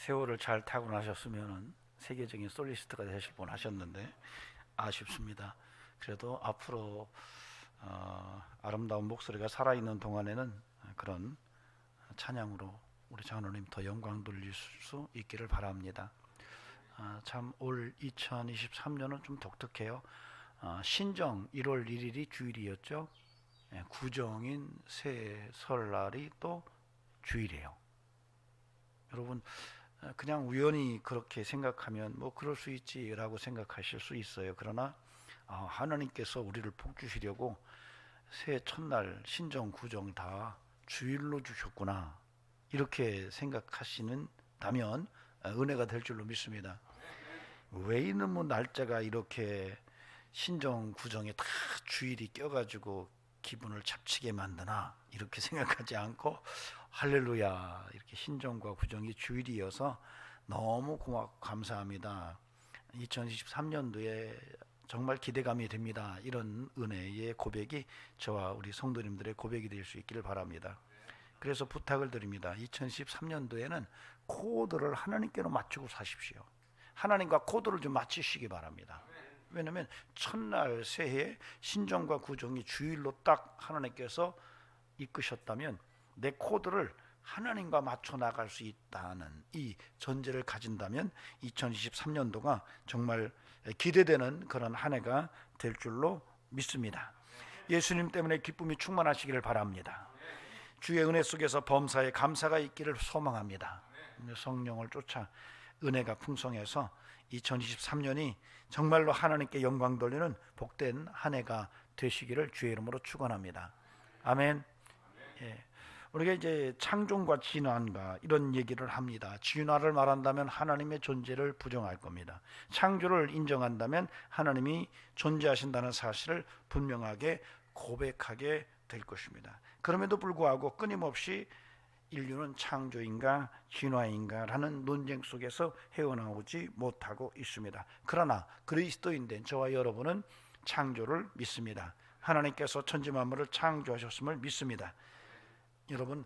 세월을 잘 타고 나셨으면 세계적인 솔리스트가 되실 뻔 하셨는데 아쉽습니다. 그래도 앞으로 아름다운 목소리가 살아있는 동안에는 그런 찬양으로 우리 장로님 더 영광 돌릴 수 있기를 바랍니다. 참 올 2023년은 좀 독특해요. 신정 1월 1일이 주일이었죠. 구정인 새 설날이 또 주일이에요. 여러분 그냥 우연히 그렇게 생각하면 뭐 그럴 수 있지라고 생각하실 수 있어요. 그러나 하나님께서 우리를 복 주시려고 새해 첫날 신정 구정 다 주일로 주셨구나 이렇게 생각하시는다면 은혜가 될 줄로 믿습니다. 왜 이놈의 날짜가 이렇게 신정 구정에 다 주일이 껴가지고 기분을 잡치게 만드나 이렇게 생각하지 않고 할렐루야 이렇게 신정과 구정이 주일이어서 너무 고맙고 감사합니다. 2023년도에 정말 기대감이 됩니다. 이런 은혜의 고백이 저와 우리 성도님들의 고백이 될 수 있기를 바랍니다. 그래서 부탁을 드립니다. 2013년도에는 코드를 하나님께로 맞추고 사십시오. 하나님과 코드를 좀 맞추시기 바랍니다. 왜냐하면 첫날 새해 신정과 구정이 주일로 딱 하나님께서 이끄셨다면 내 코드를 하나님과 맞춰 나갈 수 있다는 이 전제를 가진다면 2023년도가 정말 기대되는 그런 한 해가 될 줄로 믿습니다. 예수님 때문에 기쁨이 충만하시기를 바랍니다. 주의 은혜 속에서 범사에 감사가 있기를 소망합니다. 성령을 쫓아 은혜가 풍성해서 2023년이 정말로 하나님께 영광 돌리는 복된 한 해가 되시기를 주의 이름으로 축원합니다. 아멘. 예. 우리가 이제 창조과 진화인가 이런 얘기를 합니다. 진화를 말한다면 하나님의 존재를 부정할 겁니다. 창조를 인정한다면 하나님이 존재하신다는 사실을 분명하게 고백하게 될 것입니다. 그럼에도 불구하고 끊임없이 인류는 창조인가 진화인가라는 논쟁 속에서 헤어나오지 못하고 있습니다. 그러나 그리스도인 된 저와 여러분은 창조를 믿습니다. 하나님께서 천지 만물을 창조하셨음을 믿습니다. 여러분,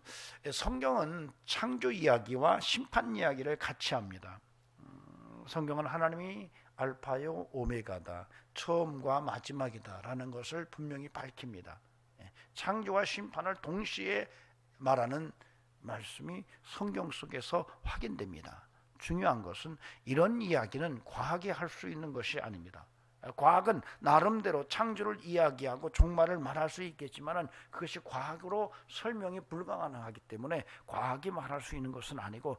성경은 창조 이야기와 심판 이야기를 같이 합니다. 성경은 하나님이 알파요 오메가다, 처음과 마지막이다 라는 것을 분명히 밝힙니다. 창조와 심판을 동시에 말하는 말씀이 성경 속에서 확인됩니다. 중요한 것은 이런 이야기는 과학이 할 수 있는 것이 아닙니다. 과학은 나름대로 창조를 이야기하고 종말을 말할 수 있겠지만 그것이 과학으로 설명이 불가능하기 때문에 과학이 말할 수 있는 것은 아니고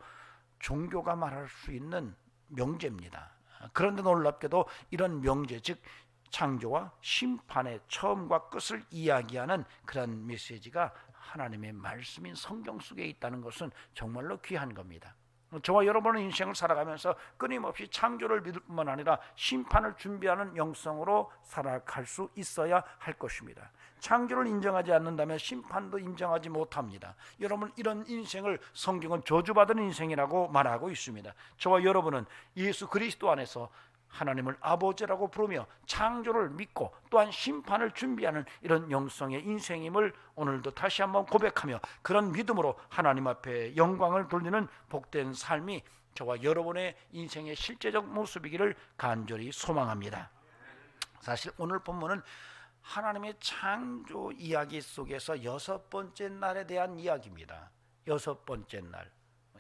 종교가 말할 수 있는 명제입니다. 그런데 놀랍게도 이런 명제, 즉 창조와 심판의 처음과 끝을 이야기하는 그런 메시지가 하나님의 말씀인 성경 속에 있다는 것은 정말로 귀한 겁니다. 저와 여러분의 인생을 살아가면서 끊임없이 창조를 믿을 뿐만 아니라 심판을 준비하는 영성으로 살아갈 수 있어야 할 것입니다. 창조를 인정하지 않는다면 심판도 인정하지 못합니다. 여러분, 이런 인생을 성경은 저주받은 인생이라고 말하고 있습니다. 저와 여러분은 예수 그리스도 안에서 하나님을 아버지라고 부르며 창조를 믿고 또한 심판을 준비하는 이런 영성의 인생임을 오늘도 다시 한번 고백하며 그런 믿음으로 하나님 앞에 영광을 돌리는 복된 삶이 저와 여러분의 인생의 실제적 모습이기를 간절히 소망합니다. 사실 오늘 본문은 하나님의 창조 이야기 속에서 여섯 번째 날에 대한 이야기입니다. 여섯 번째 날,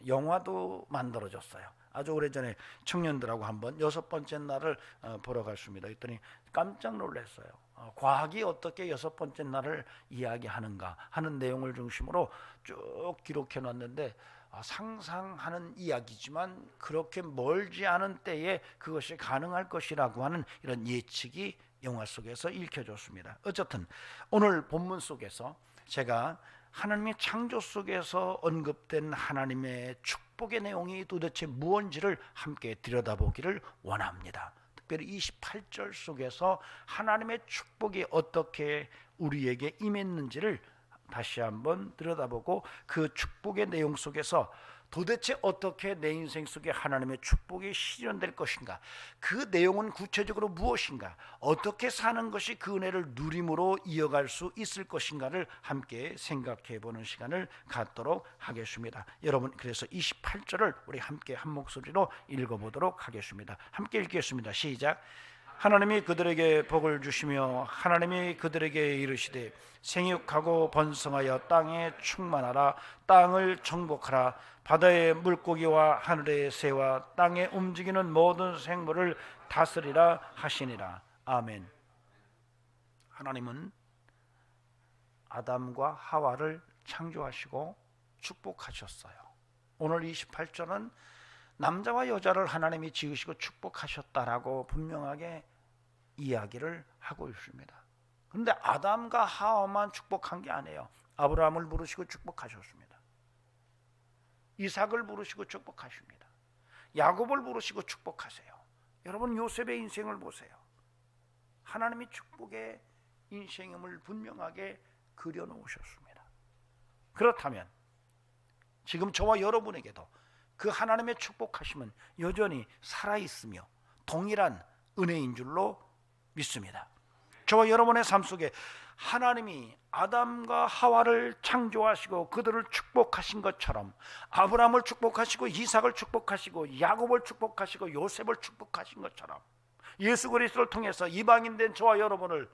영화도 만들어졌어요. 아주 오래전에 청년들하고 한번 여섯 번째 날을 보러 갔습니다. 그랬더니 깜짝 놀랐어요. 과학이 어떻게 여섯 번째 날을 이야기하는가 하는 내용을 중심으로 쭉 기록해 놨는데 상상하는 이야기지만 그렇게 멀지 않은 때에 그것이 가능할 것이라고 하는 이런 예측이 영화 속에서 읽혀졌습니다. 어쨌든 오늘 본문 속에서 제가 하나님의 창조 속에서 언급된 하나님의 축복의 내용이 도대체 무엇인지를 함께 들여다보기를 원합니다. 특별히 28절 속에서 하나님의 축복이 어떻게 우리에게 임했는지를 다시 한번 들여다보고 그 축복의 내용 속에서 도대체 어떻게 내 인생 속에 하나님의 축복이 실현될 것인가? 그 내용은 구체적으로 무엇인가? 어떻게 사는 것이 그 은혜를 누림으로 이어갈 수 있을 것인가를 함께 생각해 보는 시간을 갖도록 하겠습니다. 여러분, 그래서 28절을 우리 함께 한 목소리로 읽어보도록 하겠습니다. 함께 읽겠습니다. 시작. 하나님이 그들에게 복을 주시며 하나님이 그들에게 이르시되 생육하고 번성하여 땅에 충만하라. 땅을 정복하라. 바다의 물고기와 하늘의 새와 땅에 움직이는 모든 생물을 다스리라 하시니라. 아멘. 하나님은 아담과 하와를 창조하시고 축복하셨어요. 오늘 28절은 남자와 여자를 하나님이 지으시고 축복하셨다라고 분명하게 이야기를 하고 있습니다. 그런데 아담과 하와만 축복한 게 아니에요. 아브라함을 부르시고 축복하셨습니다. 이삭을 부르시고 축복하십니다. 야곱을 부르시고 축복하세요. 여러분, 요셉의 인생을 보세요. 하나님이 축복의 인생임을 분명하게 그려놓으셨습니다. 그렇다면 지금 저와 여러분에게도 그 하나님의 축복하심은 여전히 살아있으며 동일한 은혜인 줄로 믿습니다. 저와 여러분의 삶 속에 하나님이 아담과 하와를 창조하시고 그들을 축복하신 것처럼 아브라함을 축복하시고 이삭을 축복하시고 야곱을 축복하시고 요셉을 축복하신 것처럼 예수 그리스도를 통해서 이방인 된 저와 여러분을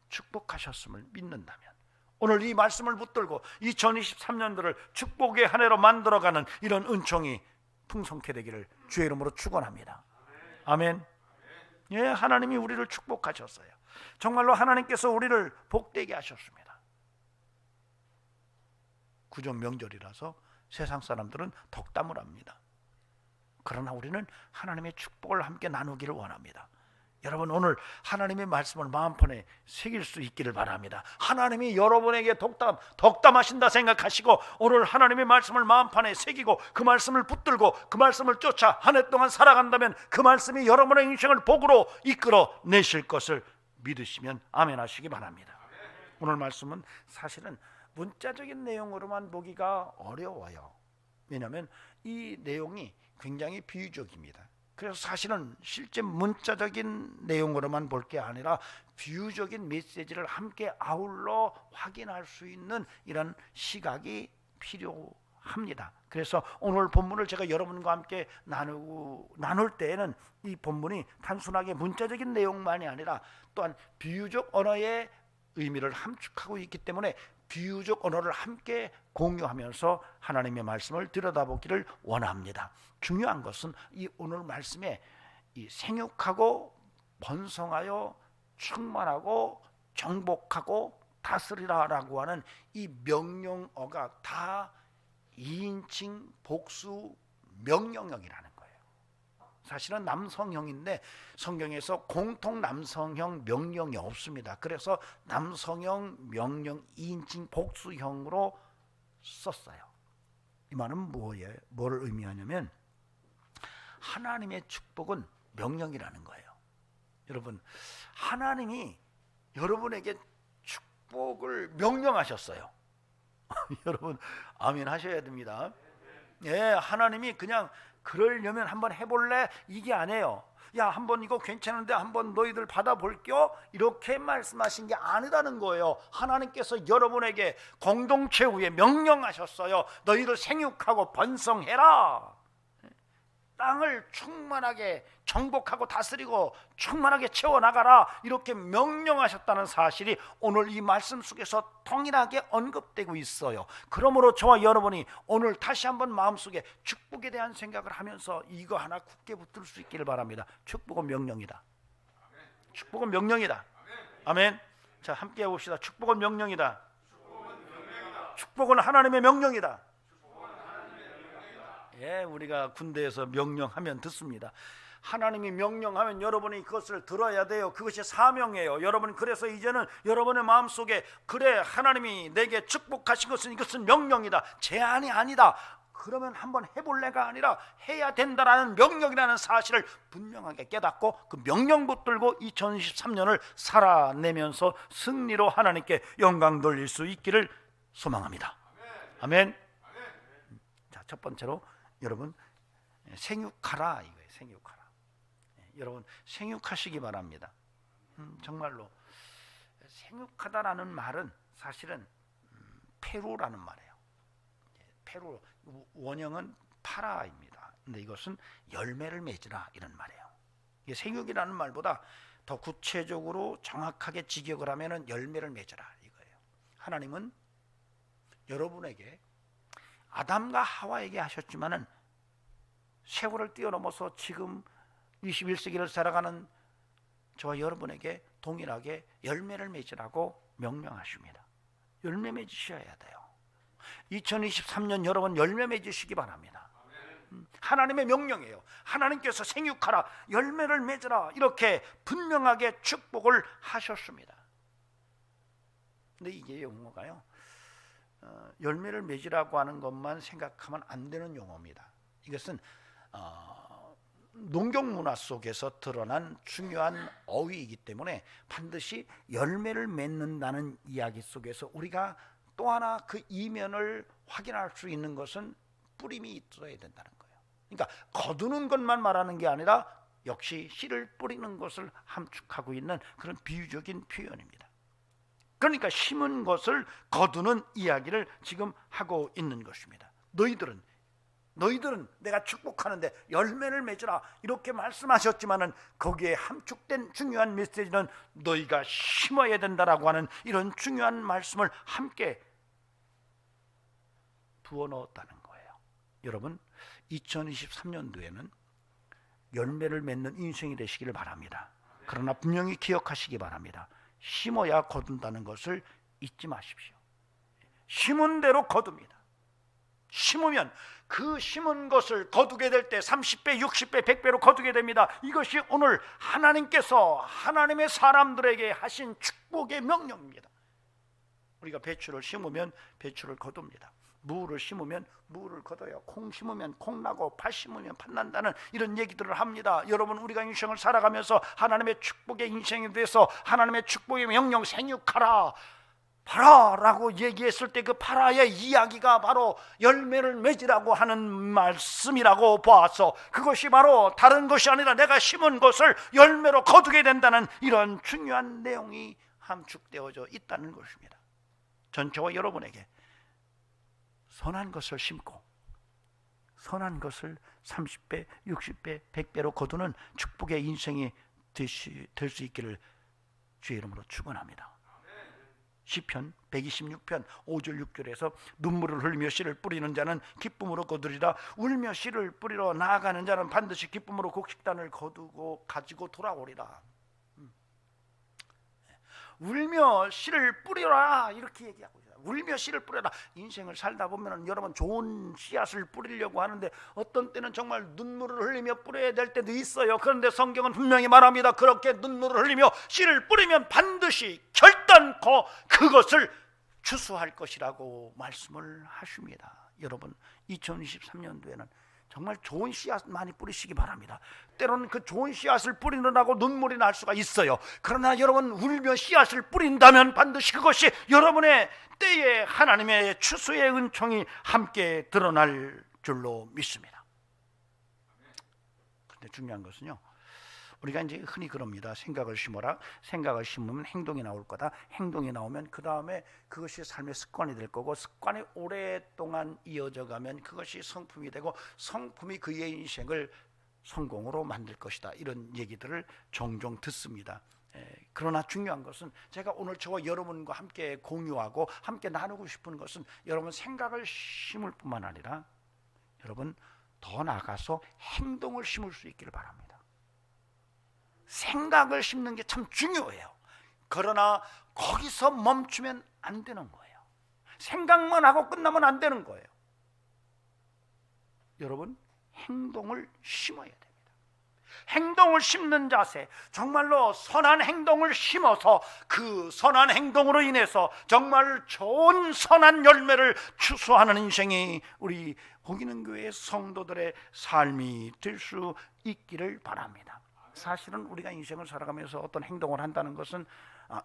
축복하셨음을 믿는다면 오늘 이 말씀을 붙들고 2023년도를 축복의 한 해로 만들어가는 이런 은총이 풍성케 되기를 주의 이름으로 축원합니다. 아멘. 예, 하나님이 우리를 축복하셨어요. 정말로 하나님께서 우리를 복되게 하셨습니다. 구정 명절이라서 세상 사람들은 덕담을 합니다. 그러나 우리는 하나님의 축복을 함께 나누기를 원합니다. 여러분, 오늘 하나님의 말씀을 마음판에 새길 수 있기를 바랍니다. 하나님이 여러분에게 덕담하신다 생각하시고 오늘 하나님의 말씀을 마음판에 새기고 그 말씀을 붙들고 그 말씀을 쫓아 한 해 동안 살아간다면 그 말씀이 여러분의 인생을 복으로 이끌어 내실 것을 믿으시면 아멘 하시기 바랍니다. 오늘 말씀은 사실은 문자적인 내용으로만 보기가 어려워요. 왜냐하면 이 내용이 굉장히 비유적입니다. 그래서 사실은 실제 문자적인 내용으로만 볼 게 아니라 비유적인 메시지를 함께 아울러 확인할 수 있는 이런 시각이 필요합니다. 그래서 오늘 본문을 제가 여러분과 함께 나눌 때에는 이 본문이 단순하게 문자적인 내용만이 아니라 또한 비유적 언어의 의미를 함축하고 있기 때문에 비유적 언어를 함께 공유하면서 하나님의 말씀을 들여다보기를 원합니다. 중요한 것은 이 오늘 말씀에 이 생육하고 번성하여 충만하고 정복하고 다스리라라고 하는 이 명령어가 다 2인칭 복수 명령형이라는 거예요. 사실은 남성형인데 성경에서 공통 남성형 명령이 없습니다. 그래서 남성형 명령 2인칭 복수형으로 썼어요. 이 말은 뭐를 의미하냐면 하나님의 축복은 명령이라는 거예요. 여러분, 하나님이 여러분에게 축복을 명령하셨어요. 여러분 아멘 하셔야 됩니다. 예, 하나님이 그냥 그러려면 한번 해볼래? 이게 아니에요. 야, 한번 이거 괜찮은데 한번 너희들 받아볼게요, 이렇게 말씀하신 게 아니라는 거예요. 하나님께서 여러분에게 공동체 위에 명령하셨어요. 너희들 생육하고 번성해라. 땅을 충만하게 정복하고 다스리고 충만하게 채워나가라, 이렇게 명령하셨다는 사실이 오늘 이 말씀 속에서 통일하게 언급되고 있어요. 그러므로 저와 여러분이 오늘 다시 한번 마음속에 축복에 대한 생각을 하면서 이거 하나 굳게 붙들 수 있기를 바랍니다. 축복은 명령이다. 축복은 명령이다. 아멘. 자, 함께 해봅시다. 축복은 명령이다. 축복은 하나님의 명령이다. 예, 우리가 군대에서 명령하면 듣습니다. 하나님이 명령하면 여러분이 그것을 들어야 돼요. 그것이 사명이에요. 여러분, 그래서 이제는 여러분의 마음속에 그래, 하나님이 내게 축복하신 것은 이것은 명령이다, 제한이 아니다, 그러면 한번 해볼래가 아니라 해야 된다라는 명령이라는 사실을 분명하게 깨닫고 그 명령 붙들고 2023년을 살아내면서 승리로 하나님께 영광 돌릴 수 있기를 소망합니다. 아멘. 첫 번째로 여러분 생육하라 이거예요. 생육하라. 여러분 생육하시기 바랍니다. 정말로 생육하다라는 말은 사실은 페루라는 말이에요. 페루 원형은 파라입니다. 근데 이것은 열매를 맺으라 이런 말이에요. 이게 생육이라는 말보다 더 구체적으로 정확하게 직역을 하면은 열매를 맺으라 이거예요. 하나님은 여러분에게 아담과 하와에게 하셨지만은 세월을 뛰어넘어서 지금 21세기를 살아가는 저와 여러분에게 동일하게 열매를 맺으라고 명령하십니다. 열매 맺으셔야 돼요. 2023년 여러분 열매 맺으시기 바랍니다. 하나님의 명령이에요. 하나님께서 생육하라, 열매를 맺으라 이렇게 분명하게 축복을 하셨습니다. 근데 이게 용어가요, 열매를 맺으라고 하는 것만 생각하면 안 되는 용어입니다. 이것은 농경 문화 속에서 드러난 중요한 어휘이기 때문에 반드시 열매를 맺는다는 이야기 속에서 우리가 또 하나 그 이면을 확인할 수 있는 것은 뿌림이 있어야 된다는 거예요. 그러니까 거두는 것만 말하는 게 아니라 역시 씨를 뿌리는 것을 함축하고 있는 그런 비유적인 표현입니다. 그러니까 심은 것을 거두는 이야기를 지금 하고 있는 것입니다. 너희들은 내가 축복하는데 열매를 맺으라 이렇게 말씀하셨지만은 거기에 함축된 중요한 메시지는 너희가 심어야 된다라고 하는 이런 중요한 말씀을 함께 부어 넣었다는 거예요. 여러분 2023년도에는 열매를 맺는 인생이 되시기를 바랍니다. 그러나 분명히 기억하시기 바랍니다. 심어야 거둔다는 것을 잊지 마십시오. 심은 대로 거둡니다. 심으면 그 심은 것을 거두게 될 때 30배, 60배, 100배로 거두게 됩니다. 이것이 오늘 하나님께서 하나님의 사람들에게 하신 축복의 명령입니다. 우리가 배추를 심으면 배추를 거둡니다. 무를 심으면 무를 거둬요. 콩 심으면 콩 나고 팥 심으면 팥 난다는 이런 얘기들을 합니다. 여러분 우리가 인생을 살아가면서 하나님의 축복의 인생에 대해서 하나님의 축복의 명령 생육하라 파라라고 얘기했을 때 그 파라의 이야기가 바로 열매를 맺으라고 하는 말씀이라고 봐서 그것이 바로 다른 것이 아니라 내가 심은 것을 열매로 거두게 된다는 이런 중요한 내용이 함축되어져 있다는 것입니다. 전 저와 여러분에게 선한 것을 심고 선한 것을 30배, 60배, 100배로 거두는 축복의 인생이 될 수 있기를 주의 이름으로 축원합니다. 시편 126편 5절 6절에서 눈물을 흘리며 씨를 뿌리는 자는 기쁨으로 거두리라. 울며 씨를 뿌리러 나아가는 자는 반드시 기쁨으로 곡식단을 거두고 가지고 돌아오리라. 울며 씨를 뿌리라 이렇게 얘기하고 있어요. 울며 씨를 뿌려라. 인생을 살다 보면 여러분 좋은 씨앗을 뿌리려고 하는데 어떤 때는 정말 눈물을 흘리며 뿌려야 될 때도 있어요. 그런데 성경은 분명히 말합니다. 그렇게 눈물을 흘리며 씨를 뿌리면 반드시 결단코 그것을 추수할 것이라고 말씀을 하십니다. 여러분 2023년도에는 정말 좋은 씨앗 많이 뿌리시기 바랍니다. 때로는 그 좋은 씨앗을 뿌리느라고 눈물이 날 수가 있어요. 그러나 여러분 울며 씨앗을 뿌린다면 반드시 그것이 여러분의 때에 하나님의 추수의 은총이 함께 드러날 줄로 믿습니다. 그런데 중요한 것은요, 우리가 이제 흔히 그럽니다. 생각을 심어라. 생각을 심으면 행동이 나올 거다. 행동이 나오면 그 다음에 그것이 삶의 습관이 될 거고, 습관이 오랫동안 이어져 가면 그것이 성품이 되고, 성품이 그의 인생을 성공으로 만들 것이다. 이런 얘기들을 종종 듣습니다. 그러나 중요한 것은 제가 오늘 저와 여러분과 함께 공유하고 함께 나누고 싶은 것은 여러분 생각을 심을 뿐만 아니라 여러분 더 나아가서 행동을 심을 수 있기를 바랍니다. 생각을 심는 게 참 중요해요. 그러나 거기서 멈추면 안 되는 거예요. 생각만 하고 끝나면 안 되는 거예요. 여러분 행동을 심어야 됩니다. 행동을 심는 자세, 정말로 선한 행동을 심어서 그 선한 행동으로 인해서 정말 좋은 선한 열매를 추수하는 인생이 우리 호기는 교회 성도들의 삶이 될 수 있기를 바랍니다. 사실은 우리가 인생을 살아가면서 어떤 행동을 한다는 것은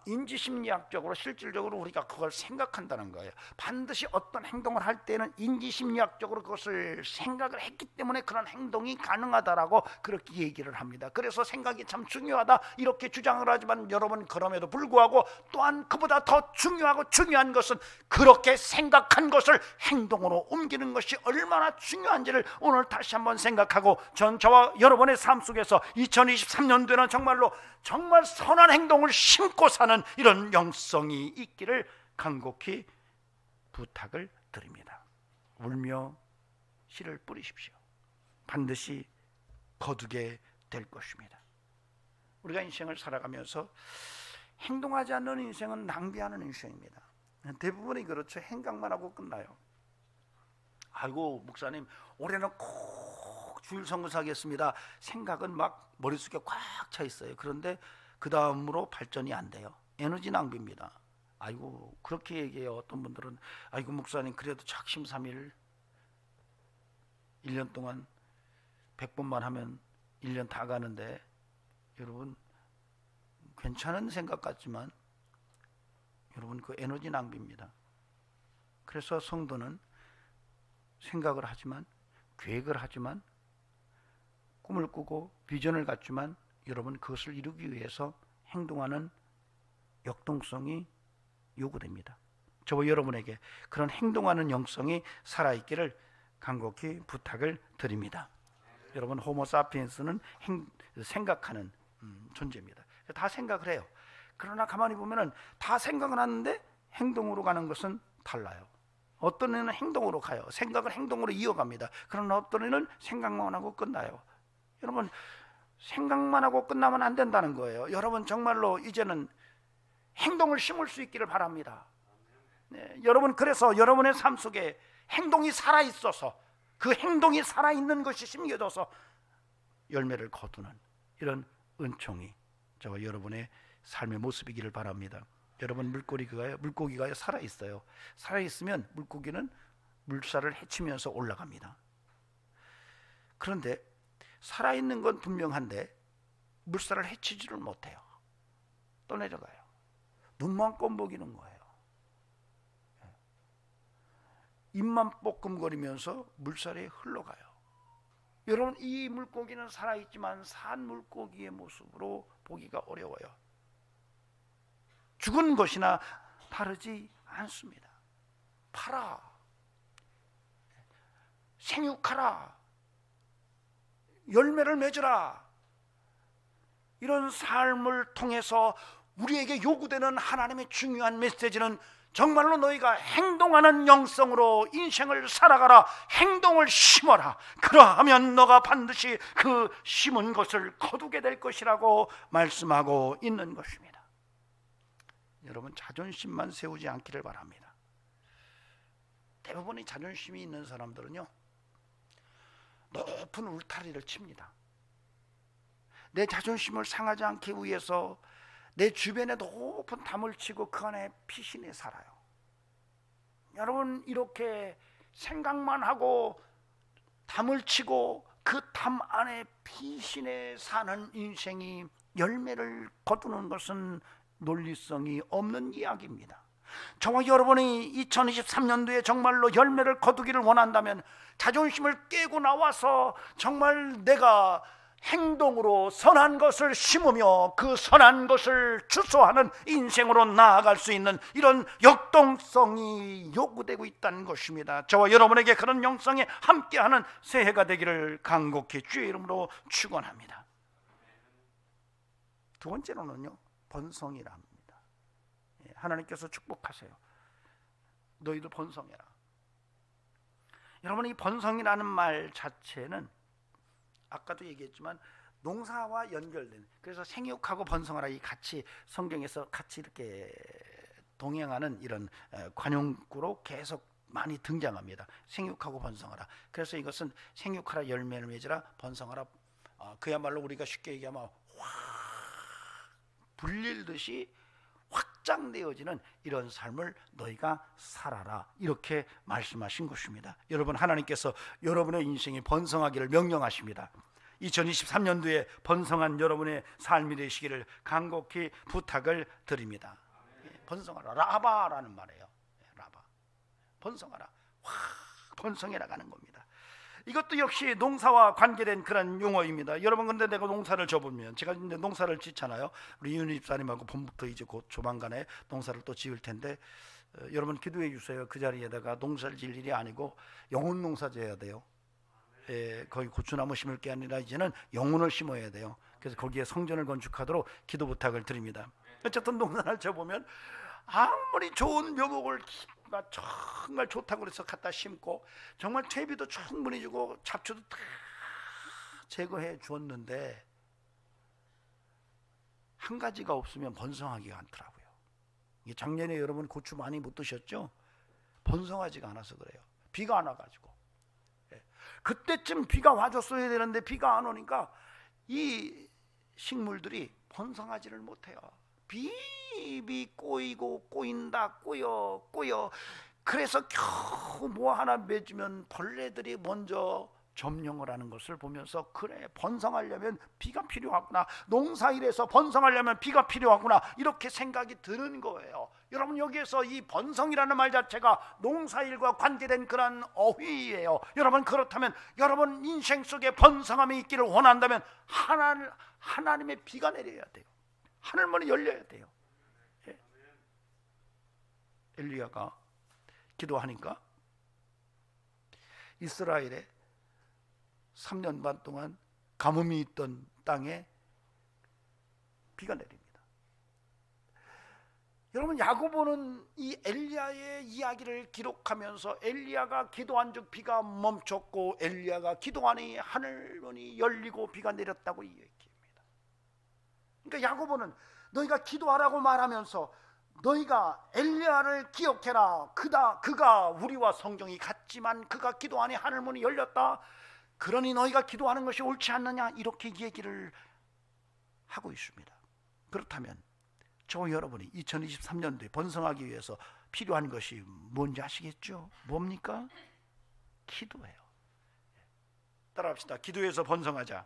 인지심리학적으로 실질적으로 우리가 그걸 생각한다는 거예요. 반드시 어떤 행동을 할 때는 인지심리학적으로 그것을 생각을 했기 때문에 그런 행동이 가능하다라고 그렇게 얘기를 합니다. 그래서 생각이 참 중요하다 이렇게 주장을 하지만 여러분, 그럼에도 불구하고 또한 그보다 더 중요하고 중요한 것은 그렇게 생각한 것을 행동으로 옮기는 것이 얼마나 중요한지를 오늘 다시 한번 생각하고, 저와 여러분의 삶 속에서 2023년도에는 정말 선한 행동을 심고 사는 이런 영성이 있기를 간곡히 부탁을 드립니다. 울며 씨를 뿌리십시오. 반드시 거두게 될 것입니다. 우리가 인생을 살아가면서 행동하지 않는 인생은 낭비하는 인생입니다. 대부분이 그렇죠. 생각만 하고 끝나요. 아이고 목사님 올해는 꼭 주일 성수하겠습니다. 생각은 막 머릿속에 꽉 차 있어요. 그런데 그 다음으로 발전이 안 돼요. 에너지 낭비입니다. 아이고 그렇게 얘기해요. 어떤 분들은 아이고 목사님 그래도 작심삼일 1년 동안 100번만 하면 1년 다 가는데, 여러분 괜찮은 생각 같지만 여러분 그 에너지 낭비입니다. 그래서 성도는 생각을 하지만, 계획을 하지만, 꿈을 꾸고 비전을 갖지만 여러분 그것을 이루기 위해서 행동하는 역동성이 요구됩니다. 저와 여러분에게 그런 행동하는 영성이 살아있기를 간곡히 부탁을 드립니다. 여러분 호모사피엔스는 생각하는 존재입니다. 다 생각을 해요. 그러나 가만히 보면은 다 생각은 하는데 행동으로 가는 것은 달라요. 어떤 애는 행동으로 가요. 생각을 행동으로 이어갑니다. 그러나 어떤 애는 생각만 하고 끝나요. 여러분 생각만 하고 끝나면 안 된다는 거예요. 여러분 정말로 이제는 행동을 심을 수 있기를 바랍니다. 네, 여러분 그래서 여러분의 삶 속에 행동이 살아있어서, 그 행동이 살아있는 것이 심겨져서 열매를 거두는 이런 은총이 저와 여러분의 삶의 모습이기를 바랍니다. 여러분 물고기가 살아있어요. 살아있으면 물고기는 물살을 헤치면서 올라갑니다. 그런데 살아있는 건 분명한데 물살을 헤치지를 못해요. 떠내려가요. 눈만 껌벅이는 거예요. 입만 뻐끔거리면서 물살에 흘러가요. 여러분 이 물고기는 살아있지만 산 물고기의 모습으로 보기가 어려워요. 죽은 것이나 다르지 않습니다. 팔아, 생육하라, 열매를 맺으라, 이런 삶을 통해서 우리에게 요구되는 하나님의 중요한 메시지는 정말로 너희가 행동하는 영성으로 인생을 살아가라. 행동을 심어라. 그러하면 너가 반드시 그 심은 것을 거두게 될 것이라고 말씀하고 있는 것입니다. 여러분 자존심만 세우지 않기를 바랍니다. 대부분의 자존심이 있는 사람들은요 높은 울타리를 칩니다. 내 자존심을 상하지 않기 위해서 내 주변에 높은 담을 치고 그 안에 피신해 살아요. 여러분 이렇게 생각만 하고 담을 치고 그 담 안에 피신해 사는 인생이 열매를 거두는 것은 논리성이 없는 이야기입니다. 저와 여러분이 2023년도에 정말로 열매를 거두기를 원한다면 자존심을 깨고 나와서 정말 내가 행동으로 선한 것을 심으며 그 선한 것을 주소하는 인생으로 나아갈 수 있는 이런 역동성이 요구되고 있다는 것입니다. 저와 여러분에게 그런 영성에 함께하는 새해가 되기를 간곡히 주의 이름으로 축원합니다. 두 번째로는요 번성이라 합니다. 하나님께서 축복하세요. 너희도 번성해라. 여러분 이 번성이라는 말 자체는 아까도 얘기했지만 농사와 연결된, 그래서 생육하고 번성하라 이 같이 성경에서 같이 이렇게 동행하는 이런 관용구로 계속 많이 등장합니다. 생육하고 번성하라. 그래서 이것은 생육하라 열매를 맺으라 번성하라, 그야말로 우리가 쉽게 얘기하면 확 불릴듯이 확장되어지는 이런 삶을 너희가 살아라 이렇게 말씀하신 것입니다. 여러분 하나님께서 여러분의 인생이 번성하기를 명령하십니다. 2023년도에 번성한 여러분의 삶이 되시기를 간곡히 부탁을 드립니다. 번성하라. 라바라는 말이에요. 라바. 번성하라. 확 번성해 나가는 겁니다. 이것도 역시 농사와 관계된 그런 용어입니다. 여러분, 근데 내가 농사를 져보면, 제가 이제 농사를 짓잖아요. 우리 이윤희 집사님하고 봄부터 이제 곧 조만간에 농사를 또 지을 텐데, 여러분 기도해 주세요. 그 자리에다가 농사를 지을 일이 아니고 영혼 농사 져야 돼요. 거기 고추나무 심을 게 아니라 이제는 영혼을 심어야 돼요. 그래서 거기에 성전을 건축하도록 기도 부탁을 드립니다. 어쨌든 농사를 져보면 아무리 좋은 묘목을 정말 좋다고 그래서 갖다 심고 정말 퇴비도 충분히 주고 잡초도 다 제거해 주었는데 한 가지가 없으면 번성하기가 않더라고요. 이게 작년에 여러분 고추 많이 못 드셨죠? 번성하지가 않아서 그래요. 비가 안 와가지고. 그때쯤 비가 와줬어야 되는데 비가 안 오니까 이 식물들이 번성하지를 못해요. 비비 꼬이고 꼬인다, 꼬여. 그래서 겨우 뭐 하나 맺으면 벌레들이 먼저 점령을 하는 것을 보면서, 그래, 번성하려면 비가 필요하구나, 농사일에서 번성하려면 비가 필요하구나, 이렇게 생각이 드는 거예요. 여러분, 여기에서 이 번성이라는 말 자체가 농사일과 관계된 그런 어휘예요. 여러분, 그렇다면 여러분 인생 속에 번성함이 있기를 원한다면 하나님의 비가 내려야 돼요. 하늘문이 열려야 돼요. 엘리야가 기도하니까 이스라엘에 3년 반 동안 가뭄이 있던 땅에 비가 내립니다. 여러분, 야고보는 이 엘리야의 이야기를 기록하면서 엘리야가 기도한 즉 비가 멈췄고 엘리야가 기도하니 하늘문이 열리고 비가 내렸다고 이야기합니다. 그러니까 야고보는 너희가 기도하라고 말하면서 너희가 엘리야를 기억해라. 그가 우리와 성정이 같지만 그가 기도하니 하늘문이 열렸다. 그러니 너희가 기도하는 것이 옳지 않느냐, 이렇게 얘기를 하고 있습니다. 그렇다면 저와 여러분이 2023년도에 번성하기 위해서 필요한 것이 뭔지 아시겠죠? 뭡니까? 기도예요. 따라합시다. 기도해서 번성하자.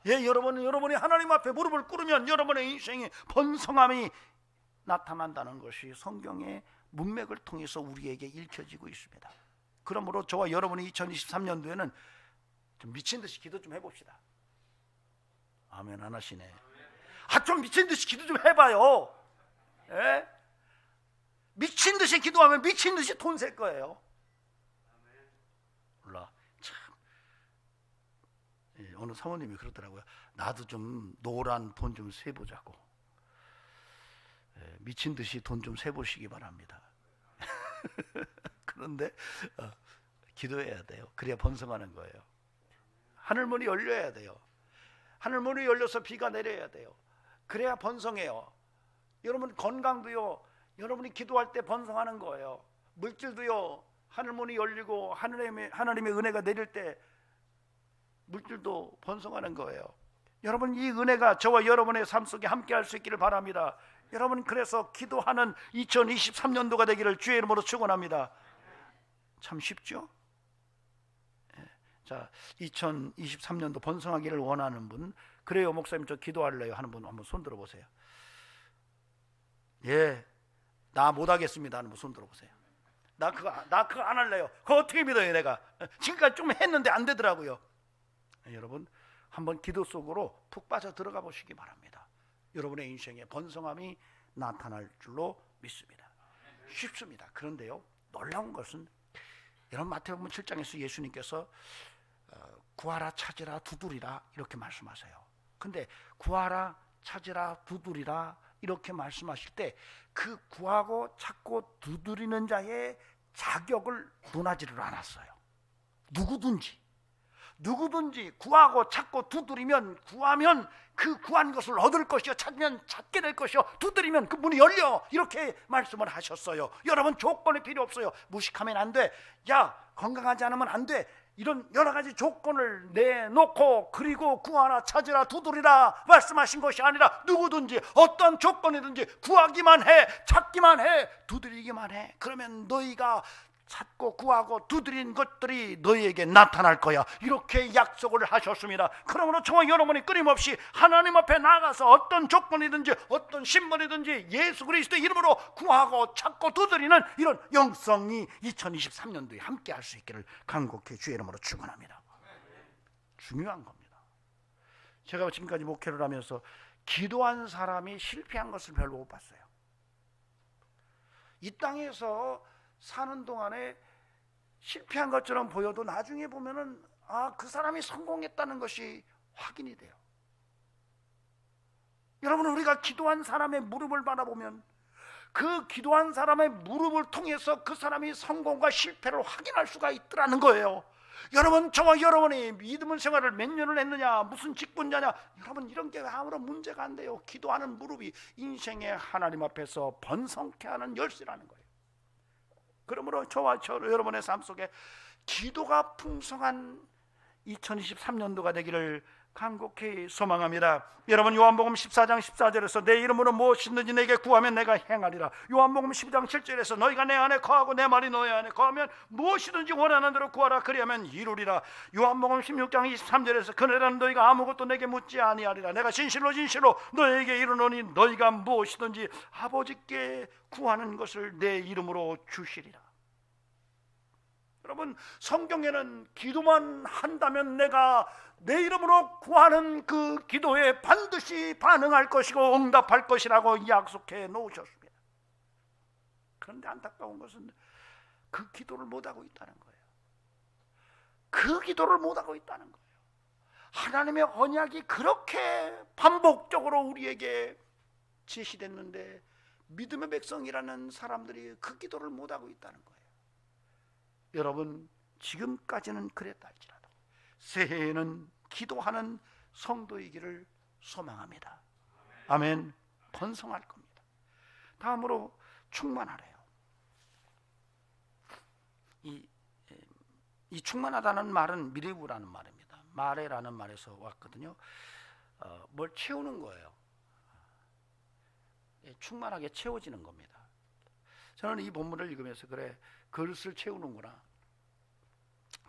여러분이 하나님 앞에 무릎을 꿇으면 여러분의 인생에 번성함이 나타난다는 것이 성경의 문맥을 통해서 우리에게 읽혀지고 있습니다. 그러므로 저와 여러분이 2023년도에는 좀 미친 듯이 기도 좀 해봅시다. 아멘 안 하시네. 좀 미친 듯이 기도 좀 해봐요. 예? 미친 듯이 기도하면 미친 듯이 돈 셀 거예요. 몰라. 참. 어느 사모님이 그러더라고요. 나도 좀 노란 돈 좀 세보자고. 미친 듯이 돈 좀 세보시기 바랍니다. 그런데 기도해야 돼요. 그래야 번성하는 거예요. 하늘문이 열려야 돼요. 하늘문이 열려서 비가 내려야 돼요. 그래야 번성해요. 여러분 건강도요, 여러분이 기도할 때 번성하는 거예요. 물질도요, 하늘문이 열리고 하나님의 은혜가 내릴 때 물질도 번성하는 거예요. 여러분, 이 은혜가 저와 여러분의 삶 속에 함께 할 수 있기를 바랍니다. 여러분, 그래서 기도하는 2023년도가 되기를 주의 이름으로 축원합니다. 참 쉽죠? 자, 2023년도 번성하기를 원하는 분, 그래요 목사님 저 기도할래요 하는 분 한번 손 들어보세요. 예, 나 못하겠습니다 하는 분 손 들어보세요. 나 그거 안 할래요. 그거 어떻게 믿어요 내가. 지금까지 좀 했는데 안 되더라고요. 여러분, 한번 기도 속으로 푹 빠져 들어가 보시기 바랍니다. 여러분의 인생에 번성함이 나타날 줄로 믿습니다. 쉽습니다. 그런데요, 놀라운 것은 여러분 마태복음 7장에서 예수님께서 구하라 찾으라 두드리라 이렇게 말씀하세요. 근데 구하라 찾으라 두드리라 이렇게 말씀하실 때 그 구하고 찾고 두드리는 자의 자격을 논하지를 않았어요. 누구든지 구하고 찾고 두드리면, 구하면 그 구한 것을 얻을 것이요, 찾으면 찾게 될 것이요, 두드리면 그 문이 열려, 이렇게 말씀을 하셨어요. 여러분, 조건이 필요 없어요. 무식하면 안 돼. 야, 건강하지 않으면 안 돼. 이런 여러 가지 조건을 내놓고 그리고 구하라 찾으라 두드리라 말씀하신 것이 아니라 누구든지 어떤 조건이든지 구하기만 해, 찾기만 해, 두드리기만 해. 그러면 너희가 찾고 구하고 두드린 것들이 너희에게 나타날 거야. 이렇게 약속을 하셨습니다. 그러므로 저와 여러분이 끊임없이 하나님 앞에 나가서 어떤 조건이든지 어떤 신분이든지 예수 그리스도의 이름으로 구하고 찾고 두드리는 이런 영성이 2023년도에 함께 할 수 있기를 간곡히 주의 이름으로 축원합니다. 중요한 겁니다. 제가 지금까지 목회를 하면서 기도한 사람이 실패한 것을 별로 못 봤어요. 이 땅에서 사는 동안에 실패한 것처럼 보여도 나중에 보면은 그 사람이 성공했다는 것이 확인이 돼요. 여러분, 우리가 기도한 사람의 무릎을 바라보면 그 기도한 사람의 무릎을 통해서 그 사람이 성공과 실패를 확인할 수가 있더라는 거예요. 여러분, 저와 여러분이 믿음 생활을 몇 년을 했느냐, 무슨 직분자냐, 여러분 이런 게 아무런 문제가 안 돼요. 기도하는 무릎이 인생의 하나님 앞에서 번성케 하는 열쇠라는 거예요. 그러므로 저와 여러분의 삶 속에 기도가 풍성한 2023년도가 되기를 간곡히 소망합니다. 여러분, 요한복음 14장 14절에서 내 이름으로 무엇이든지 내게 구하면 내가 행하리라. 요한복음 12장 7절에서 너희가 내 안에 거하고 내 말이 너희 안에 거하면 무엇이든지 원하는 대로 구하라, 그리하면 이루리라. 요한복음 16장 23절에서 그날에는 너희가 아무것도 내게 묻지 아니하리라. 내가 진실로 진실로 너희에게 이르노니 너희가 무엇이든지 아버지께 구하는 것을 내 이름으로 주시리라. 여러분, 성경에는 기도만 한다면 내가 내 이름으로 구하는 그 기도에 반드시 반응할 것이고 응답할 것이라고 약속해 놓으셨습니다. 그런데 안타까운 것은 그 기도를 못하고 있다는 거예요. 그 기도를 못하고 있다는 거예요. 하나님의 언약이 그렇게 반복적으로 우리에게 제시됐는데 믿음의 백성이라는 사람들이 그 기도를 못하고 있다는 거예요. 여러분, 지금까지는 그랬다 할지라도 새해에는 기도하는 성도이기를 소망합니다. 아멘. 번성할 겁니다. 다음으로 충만하래요. 이 충만하다는 말은 미레부라는 말입니다. 마레라는 말에서 왔거든요. 뭘 채우는 거예요. 충만하게 채워지는 겁니다. 저는 이 본문을 읽으면서 그래, 그릇을 채우는구나.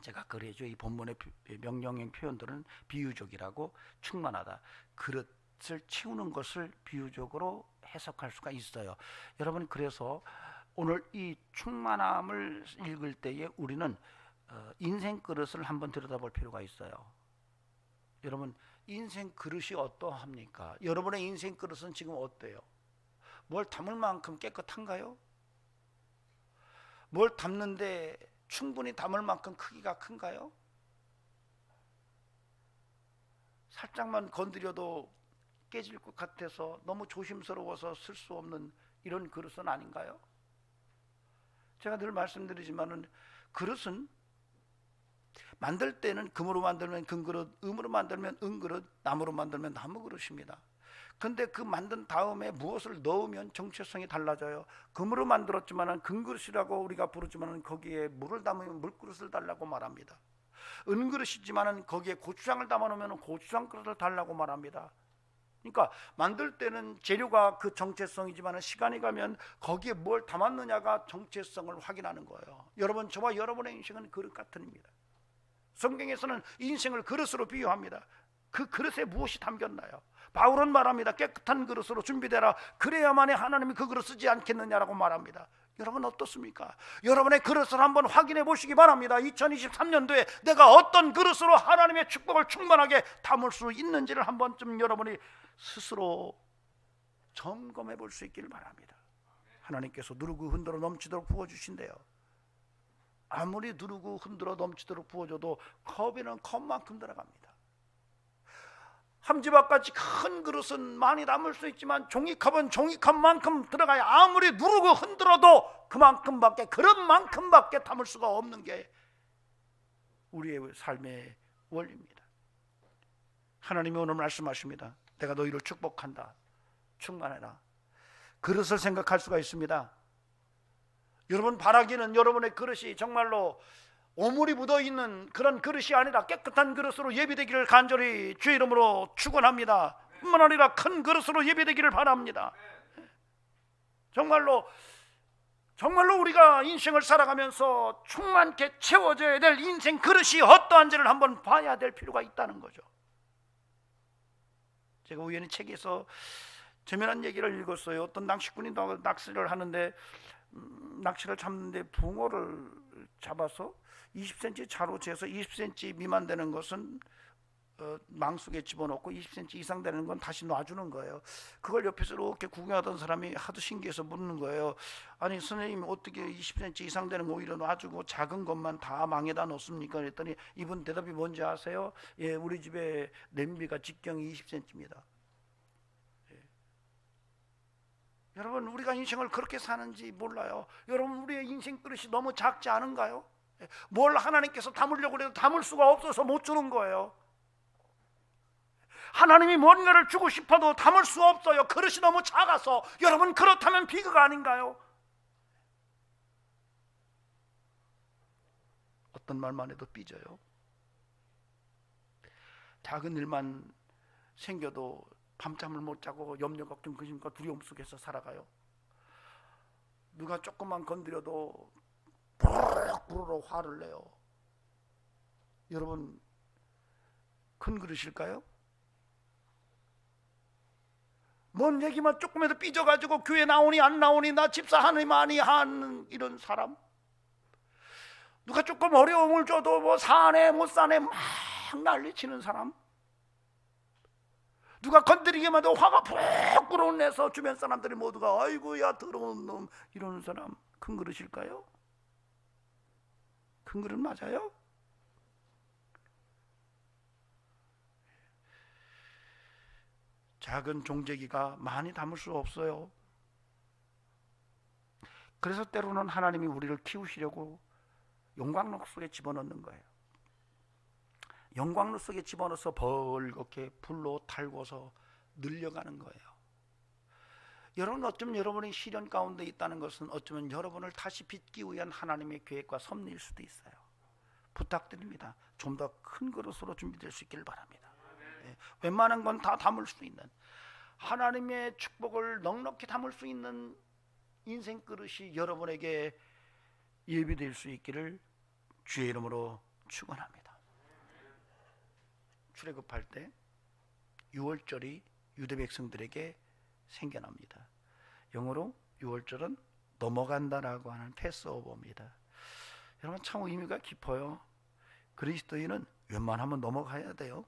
제가 그래죠. 이 본문의 명령형 표현들은 비유적이라고 충만하다, 그릇을 채우는 것을 비유적으로 해석할 수가 있어요. 여러분, 그래서 오늘 이 충만함을 읽을 때에 우리는 인생 그릇을 한번 들여다볼 필요가 있어요. 여러분, 인생 그릇이 어떠합니까? 여러분의 인생 그릇은 지금 어때요? 뭘 담을 만큼 깨끗한가요? 뭘 담는데 충분히 담을 만큼 크기가 큰가요? 살짝만 건드려도 깨질 것 같아서 너무 조심스러워서 쓸 수 없는 이런 그릇은 아닌가요? 제가 늘 말씀드리지만은 그릇은 만들 때는 금으로 만들면 금그릇, 음으로 만들면 은그릇, 나무로 만들면 나무그릇입니다. 근데 그 만든 다음에 무엇을 넣으면 정체성이 달라져요. 금으로 만들었지만은 금그릇이라고 우리가 부르지만은 거기에 물을 담으면 물그릇을 달라고 말합니다. 은그릇이지만은 거기에 고추장을 담아 놓으면 고추장 그릇을 달라고 말합니다. 그러니까 만들 때는 재료가 그 정체성이지만 시간이 가면 거기에 뭘 담았느냐가 정체성을 확인하는 거예요. 여러분, 저와 여러분의 인생은 그릇 같습니다. 성경에서는 인생을 그릇으로 비유합니다. 그 그릇에 무엇이 담겼나요? 바울은 말합니다. 깨끗한 그릇으로 준비되라. 그래야만이 하나님이 그 그릇 쓰지 않겠느냐라고 말합니다. 여러분 어떻습니까? 여러분의 그릇을 한번 확인해 보시기 바랍니다. 2023년도에 내가 어떤 그릇으로 하나님의 축복을 충만하게 담을 수 있는지를 한 번쯤 여러분이 스스로 점검해 볼 수 있기를 바랍니다. 하나님께서 누르고 흔들어 넘치도록 부어주신대요. 아무리 누르고 흔들어 넘치도록 부어줘도 컵에는 컵만큼 들어갑니다. 함지박같이 큰 그릇은 많이 담을 수 있지만 종이컵은 종이컵만큼 들어가야 아무리 누르고 흔들어도 그만큼밖에, 그릇만큼밖에 담을 수가 없는 게 우리의 삶의 원리입니다. 하나님이 오늘 말씀하십니다. 내가 너희를 축복한다. 충만해라. 그릇을 생각할 수가 있습니다. 여러분, 바라기는 여러분의 그릇이 정말로 오물이 묻어있는 그런 그릇이 아니라 깨끗한 그릇으로 예비되기를 간절히 주의 이름으로 축원합니다. 뿐만 아니라 큰 그릇으로 예비되기를 바랍니다. 정말로 정말로 우리가 인생을 살아가면서 충만케 채워져야 될 인생 그릇이 어떠한지를 한번 봐야 될 필요가 있다는 거죠. 제가 우연히 책에서 재미난 얘기를 읽었어요. 어떤 낚시꾼이 낚시를 하는데 낚시를 잡는데 붕어를 잡아서 20cm 자로 재서 20cm 미만 되는 것은 망숙에 집어넣고 20cm 이상 되는 건 다시 놔주는 거예요. 그걸 옆에서 이렇게 구경하던 사람이 하도 신기해서 묻는 거예요. 아니 선생님 어떻게 20cm 이상 되는 거 오히려 놔주고 작은 것만 다 망에다 넣습니까? 그랬더니 이분 대답이 뭔지 아세요? 예, 우리 집에 냄비가 직경이 20cm입니다. 예. 여러분 우리가 인생을 그렇게 사는지 몰라요. 여러분 우리의 인생 그릇이 너무 작지 않은가요? 예. 뭘 하나님께서 담으려고 해도 담을 수가 없어서 못 주는 거예요. 하나님이 뭔가를 주고 싶어도 담을 수 없어요. 그릇이 너무 작아서. 여러분 그렇다면 비극 아닌가요? 어떤 말만 해도 삐져요. 작은 일만 생겨도 밤잠을 못 자고 염려 걱정 근심과 두려움 속에서 살아가요. 누가 조금만 건드려도 부르르 화를 내요. 여러분 큰 그릇일까요? 뭔 얘기만 조금이라도 삐져가지고 교회 나오니 안 나오니 나 집사 하느님 아니 하는 이런 사람, 누가 조금 어려움을 줘도 뭐 사네 못 사네 막 난리치는 사람, 누가 건드리기만 해도 화가 푹 불어내서 주변 사람들이 모두가 아이고야 더러운 놈 이러는 사람, 큰 그릇일까요? 큰 그릇 맞아요? 작은 종재기가 많이 담을 수 없어요. 그래서 때로는 하나님이 우리를 키우시려고 용광로 속에 집어넣는 거예요. 용광로 속에 집어넣어서 벌겋게 불로 달궈서 늘려가는 거예요. 여러분 어쩌면 여러분이 시련 가운데 있다는 것은 어쩌면 여러분을 다시 빚기 위한 하나님의 계획과 섭리일 수도 있어요. 부탁드립니다. 좀 더 큰 그릇으로 준비될 수 있기를 바랍니다. 웬만한 건 다 담을 수 있는, 하나님의 축복을 넉넉히 담을 수 있는 인생 그릇이 여러분에게 예비될 수 있기를 주의 이름으로 축원합니다. 출애굽할 때 유월절이 유대 백성들에게 생겨납니다. 영어로 유월절은 넘어간다라고 하는 패스오버입니다. 여러분 참 의미가 깊어요. 그리스도인은 웬만하면 넘어가야 돼요.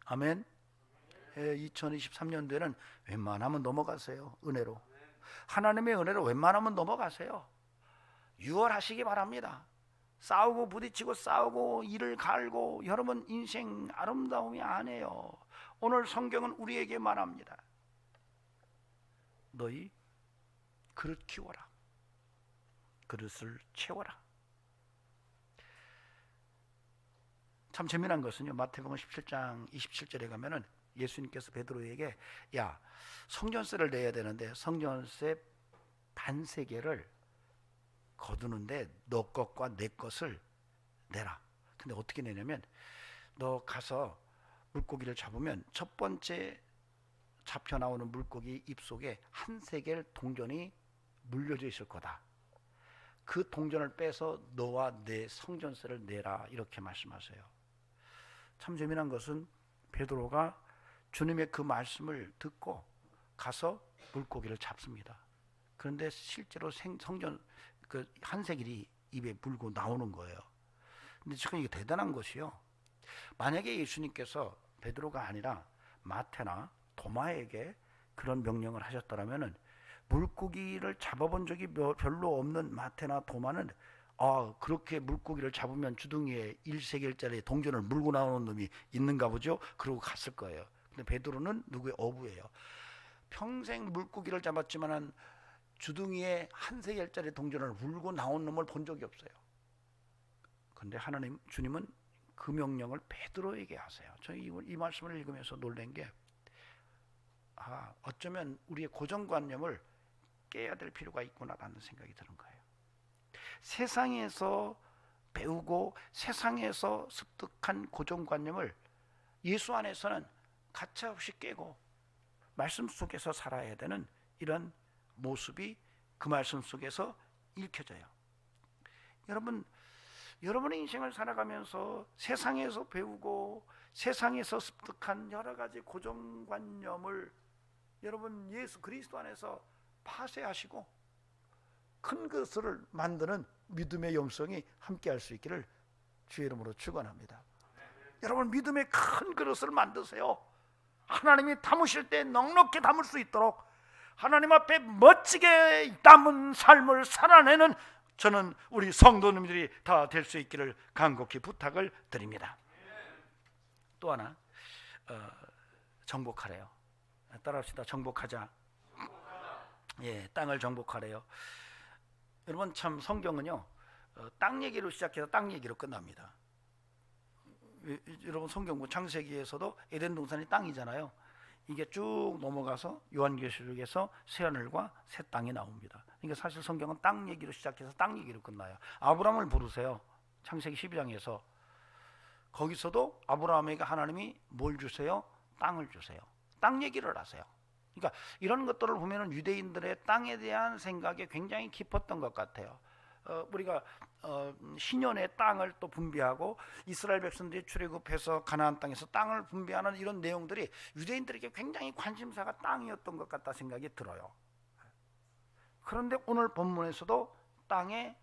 아멘. 2023년도에는 웬만하면 넘어가세요. 은혜로, 하나님의 은혜로 웬만하면 넘어가세요. 유월하시기 바랍니다. 싸우고 부딪히고 싸우고 이를 갈고 여러분 인생 아름다움이 아니에요. 오늘 성경은 우리에게 말합니다. 너희 그릇 키워라. 그릇을 채워라. 참 재미난 것은요, 마태복음 17장 27절에 가면은 예수님께서 베드로에게 야 성전세를 내야 되는데 성전세 반세계를 거두는데 너 것과 내 것을 내라. 근데 어떻게 내냐면 너 가서 물고기를 잡으면 첫 번째 잡혀 나오는 물고기 입속에 한 세겔 동전이 물려져 있을 거다. 그 동전을 빼서 너와 내 성전세를 내라. 이렇게 말씀하세요. 참 재미난 것은 베드로가 주님의 그 말씀을 듣고 가서 물고기를 잡습니다. 그런데 실제로 성전 그 한 세겔이 입에 물고 나오는 거예요. 근데 지금 이게 대단한 것이요. 만약에 예수님께서 베드로가 아니라 마태나 도마에게 그런 명령을 하셨더라면은 물고기를 잡아본 적이 별로 없는 마태나 도마는 그렇게 물고기를 잡으면 주둥이에 1세겔짜리 동전을 물고 나오는 놈이 있는가 보죠. 그러고 갔을 거예요. 근데 베드로는 누구의 어부예요. 평생 물고기를 잡았지만은 주둥이에 한 세겔짜리 동전을 물고 나온 놈을 본 적이 없어요. 근데 하나님 주님은 그 명령을 베드로에게 하세요. 저희 이 말씀을 읽으면서 놀란 게 어쩌면 우리의 고정관념을 깨야 될 필요가 있구나라는 생각이 드는 거예요. 세상에서 배우고 세상에서 습득한 고정관념을 예수 안에서는 가차없이 깨고 말씀 속에서 살아야 되는 이런 모습이 그 말씀 속에서 읽혀져요. 여러분, 여러분의 인생을 살아가면서 세상에서 배우고 세상에서 습득한 여러 가지 고정관념을 여러분 예수 그리스도 안에서 파쇄하시고 큰 것을 만드는 믿음의 영성이 함께할 수 있기를 주의 이름으로 축원합니다. 여러분, 믿음의 큰 그릇을 만드세요. 하나님이 담으실 때 넉넉히 담을 수 있도록 하나님 앞에 멋지게 담은 삶을 살아내는 저는 우리 성도님들이 다 될 수 있기를 간곡히 부탁을 드립니다. 또 하나 정복하래요. 따라합시다. 정복하자. 예, 땅을 정복하래요. 여러분, 참 성경은요 땅 얘기로 시작해서 땅 얘기로 끝납니다. 여러분, 성경부 창세기에서도 에덴 동산이 땅이잖아요. 이게 쭉 넘어가서 요한계시록에서 새 하늘과 새 땅이 나옵니다. 그러니까 사실 성경은 땅 얘기로 시작해서 땅 얘기로 끝나요. 아브라함을 부르세요. 창세기 12장에서 거기서도 아브라함에게 하나님이 뭘 주세요? 땅을 주세요. 땅 얘기를 하세요. 그러니까 이런 것들을 보면 유대인들의 땅에 대한 생각이 굉장히 깊었던 것 같아요. 우리가 신년의 땅을 또 분배하고 이스라엘 백성들이 출애굽해서 가나안 땅에서 땅을 분배하는 이런 내용들이 유대인들에게 굉장히 관심사가 땅이었던 것 같다 생각이 들어요. 그런데 오늘 본문에서도 땅을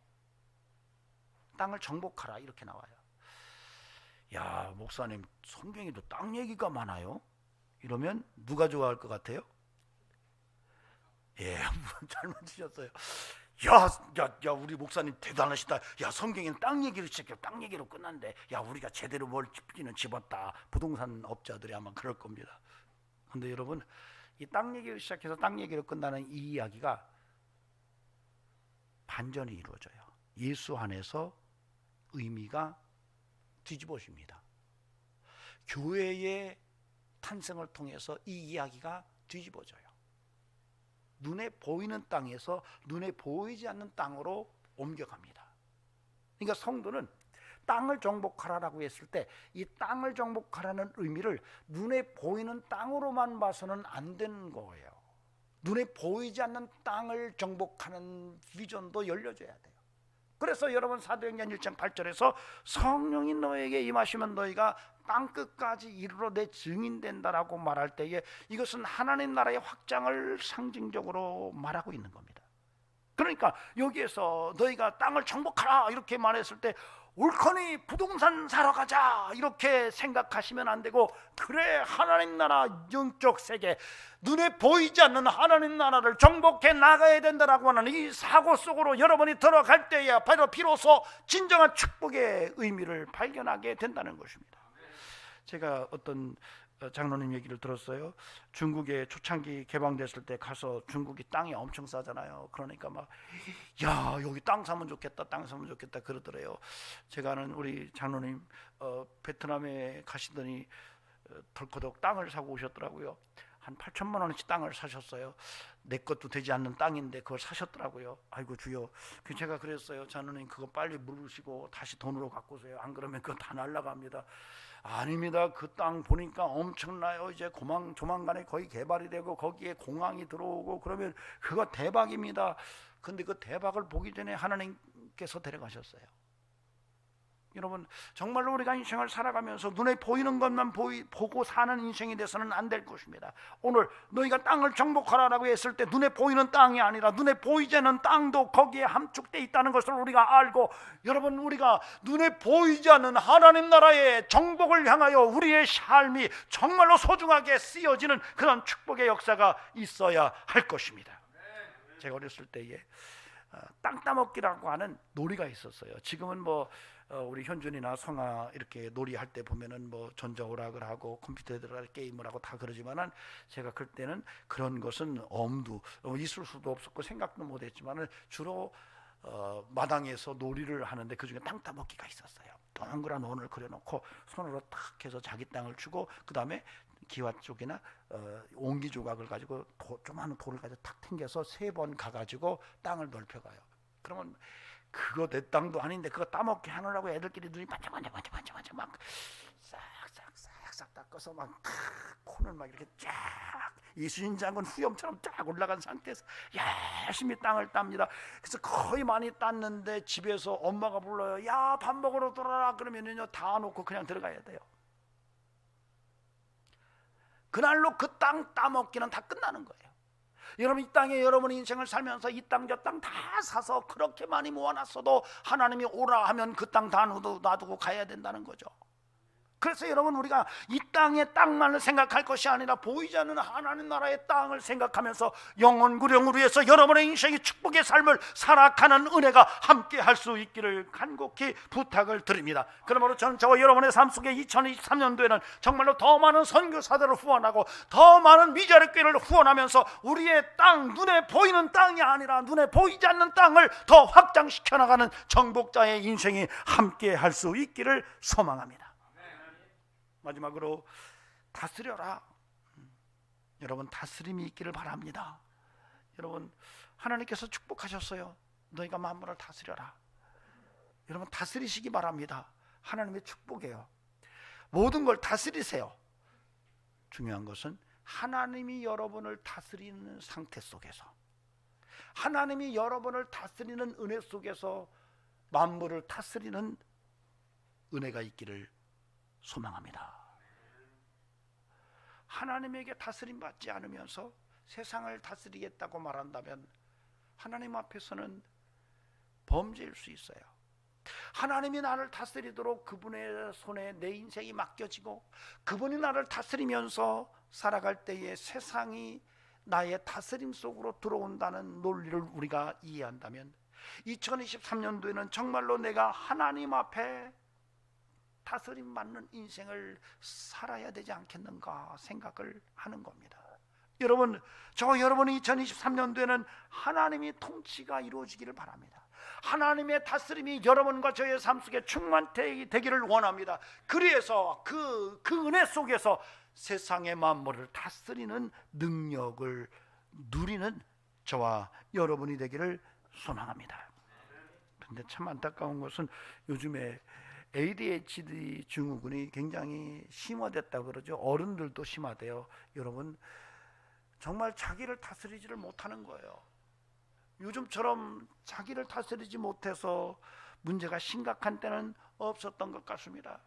정복하라 이렇게 나와요. 야, 목사님, 성경에도 땅 얘기가 많아요? 이러면 누가 좋아할 것 같아요? 예, 잘못 주셨어요. 야, 우리 목사님 대단하시다. 야, 성경에는 땅 얘기를 시작해요. 땅 얘기로 끝난대. 야, 우리가 제대로 뭘 집기는 집었다. 부동산 업자들이 아마 그럴 겁니다. 근데 여러분, 이 땅 얘기를 시작해서 땅 얘기로 끝나는 이 이야기가 반전이 이루어져요. 예수 안에서 의미가 뒤집어집니다. 교회의 탄생을 통해서 이 이야기가 뒤집어져요. 눈에 보이는 땅에서 눈에 보이지 않는 땅으로 옮겨갑니다. 그러니까 성도는 땅을 정복하라라고 했을 때 이 땅을 정복하라는 의미를 눈에 보이는 땅으로만 봐서는 안 되는 거예요. 눈에 보이지 않는 땅을 정복하는 비전도 열려져야 돼요. 그래서 여러분, 사도행전 1장 8절에서 성령이 너에게 임하시면 너희가 땅끝까지 이르러 내 증인된다라고 말할 때에 이것은 하나님 나라의 확장을 상징적으로 말하고 있는 겁니다. 그러니까 여기에서 너희가 땅을 정복하라 이렇게 말했을 때 옳거니 부동산 사러 가자 이렇게 생각하시면 안 되고, 그래, 하나님 나라 영적 세계, 눈에 보이지 않는 하나님 나라를 정복해 나가야 된다라고 하는 이 사고 속으로 여러분이 들어갈 때야 바로 비로소 진정한 축복의 의미를 발견하게 된다는 것입니다. 제가 어떤 장로님 얘기를 들었어요. 중국에 초창기 개방됐을 때 가서 중국이 땅이 엄청 싸잖아요. 그러니까 막 야, 여기 땅 사면 좋겠다, 땅 사면 좋겠다 그러더래요. 제가 아는 우리 장로님 베트남에 가시더니 덜커덕 땅을 사고 오셨더라고요. 한 8천만 원어치 땅을 사셨어요. 내 것도 되지 않는 땅인데 그걸 사셨더라고요. 아이고 주여. 제가 그랬어요. 장로님, 그거 빨리 물으시고 다시 돈으로 갖고 오세요. 안 그러면 그거 다 날라갑니다. 아닙니다. 그 땅 보니까 엄청나요. 이제 조만간에 거의 개발이 되고 거기에 공항이 들어오고 그러면 그거 대박입니다. 근데 그 대박을 보기 전에 하나님께서 데려가셨어요. 여러분, 정말로 우리가 인생을 살아가면서 눈에 보이는 것만 보고 사는 인생이 돼서는 안 될 것입니다. 오늘 너희가 땅을 정복하라고 했을 때 눈에 보이는 땅이 아니라 눈에 보이지 않는 땅도 거기에 함축되어 있다는 것을 우리가 알고, 여러분, 우리가 눈에 보이지 않는 하나님 나라의 정복을 향하여 우리의 삶이 정말로 소중하게 쓰여지는 그런 축복의 역사가 있어야 할 것입니다. 제가 어렸을 때에 땅 따먹기라고 하는 놀이가 있었어요. 지금은 우리 현준이나 성아 이렇게 놀이할 때 보면은 전자오락을 하고 컴퓨터에 들어가 게임을 하고 다 그러지만은 제가 그때는 그런 것은 엄두 있을 수도 없었고 생각도 못했지만은 주로 마당에서 놀이를 하는데 그 중에 땅 따먹기가 있었어요. 동그란 원을 그려놓고 손으로 탁 해서 자기 땅을 주고 그 다음에 기와 쪽이나 옹기 조각을 가지고 조그마한 돌을 가지고 탁 튕겨서 3번 가가지고 땅을 넓혀가요. 그러면 그거 내 땅도 아닌데 그거 따먹게 하느라고 애들끼리 눈이 반짝반짝 막 싹싹 싹싹 닦아서 막 코는 막 이렇게 쫙 이순신 장군 후염처럼 쫙 올라간 상태에서 열심히 땅을 땁니다. 그래서 거의 많이 땄는데 집에서 엄마가 불러요. 야, 밥 먹으러 돌아라. 그러면은요 다 놓고 그냥 들어가야 돼요. 그날로 그 땅 따먹기는 다 끝나는 거예요. 여러분, 이 땅에 여러분의 인생을 살면서 이 땅 저 땅 다 사서 그렇게 많이 모아놨어도 하나님이 오라 하면 그 땅 다 놔두고 가야 된다는 거죠. 그래서 여러분, 우리가 이 땅의 땅만을 생각할 것이 아니라 보이지 않는 하나님 나라의 땅을 생각하면서 영혼 구령을 위해서 여러분의 인생의 축복의 삶을 살아가는 은혜가 함께 할 수 있기를 간곡히 부탁을 드립니다. 그러므로 저는 저와 여러분의 삶 속에 2023년도에는 정말로 더 많은 선교사들을 후원하고 더 많은 미자립 교회를 후원하면서 우리의 땅, 눈에 보이는 땅이 아니라 눈에 보이지 않는 땅을 더 확장시켜 나가는 정복자의 인생이 함께 할 수 있기를 소망합니다. 마지막으로 다스려라. 여러분, 다스림이 있기를 바랍니다. 여러분, 하나님께서 축복하셨어요. 너희가 만물을 다스려라. 여러분, 다스리시기 바랍니다. 하나님의 축복이에요. 모든 걸 다스리세요. 중요한 것은 하나님이 여러분을 다스리는 상태 속에서, 하나님이 여러분을 다스리는 은혜 속에서 만물을 다스리는 은혜가 있기를 소망합니다. 하나님에게 다스림 받지 않으면서 세상을 다스리겠다고 말한다면 하나님 앞에서는 범죄일 수 있어요. 하나님이 나를 다스리도록 그분의 손에 내 인생이 맡겨지고 그분이 나를 다스리면서 살아갈 때에 세상이 나의 다스림 속으로 들어온다는 논리를 우리가 이해한다면 2023년도에는 정말로 내가 하나님 앞에 다스림 받는 인생을 살아야 되지 않겠는가 생각을 하는 겁니다. 여러분, 저 여러분이 2023년도에는 하나님의 통치가 이루어지기를 바랍니다. 하나님의 다스림이 여러분과 저의 삶 속에 충만되기를 원합니다. 그래서 그 은혜 속에서 세상의 만물을 다스리는 능력을 누리는 저와 여러분이 되기를 소망합니다. 그런데 참 안타까운 것은 요즘에 ADHD 증후군이 굉장히 심화됐다고 그러죠. 어른들도 심하대요. 여러분, 정말 자기를 다스리지를 못하는 거예요. 요즘처럼 자기를 다스리지 못해서 문제가 심각한 때는 없었던 것 같습니다.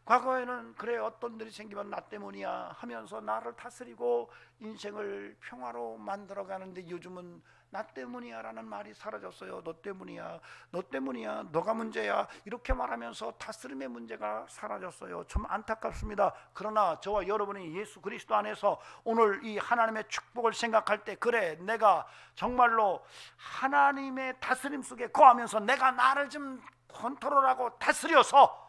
과거에는 그래, 어떤 일이 생기면 나 때문이야 하면서 나를 다스리고 인생을 평화로 만들어 가는데 요즘은 나 때문이야 라는 말이 사라졌어요. 너 때문이야, 너 때문이야, 너가 문제야, 이렇게 말하면서 다스림의 문제가 사라졌어요. 좀 안타깝습니다. 그러나 저와 여러분이 예수 그리스도 안에서 오늘 이 하나님의 축복을 생각할 때, 그래, 내가 정말로 하나님의 다스림 속에 거하면서 내가 나를 좀 컨트롤하고 다스려서